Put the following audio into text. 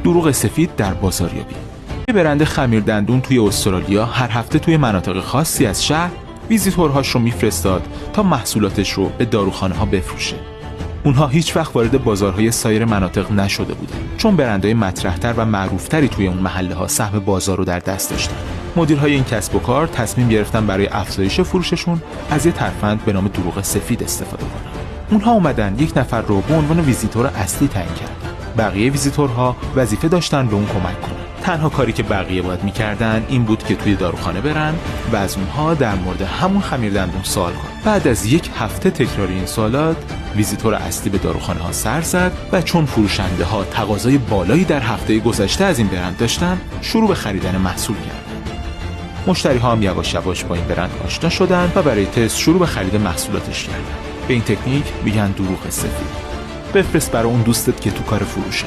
دروغ سفید در بازاریابی. یه برند خمیر دندون توی استرالیا هر هفته توی مناطق خاصی از شهر ویزیتورهاش رو میفرستاد تا محصولاتش رو به داروخانه ها بفروشه. اونها هیچ وقت وارد بازارهای سایر مناطق نشده بودن، چون برندهای مطرح‌تر و معروفتری توی اون محله ها سهم بازار رو در دست داشتن. مدیرهای این کسب و کار تصمیم گرفتن برای افزایش فروششون از یه ترفند به نام دروغ سفید استفاده کنن. اونها اومدن یک نفر رو به عنوان ویزیتور اصلی تعیین کردن. بقیه ویزیتورها وظیفه داشتن به اون کمک کنن. تنها کاری که بقیه باید میکردن این بود که توی داروخانه برن و از اونها در مورد همون خمیر دندون سوال کنن. بعد از یک هفته تکرار این سوالات، ویزیتور اصلی به داروخانه ها سر زد و چون فروشنده ها تقاضای بالایی در هفته گذشته از این برند داشتن، شروع به خریدن محصول کردن. مشتری ها هم یواش یواش با این برند آشنا شدن و برای تست شروع به خرید محصولاتش کردن. به این تکنیک میگن دروغ سفید. بفرست برای اون دوستت که تو کار فروشه.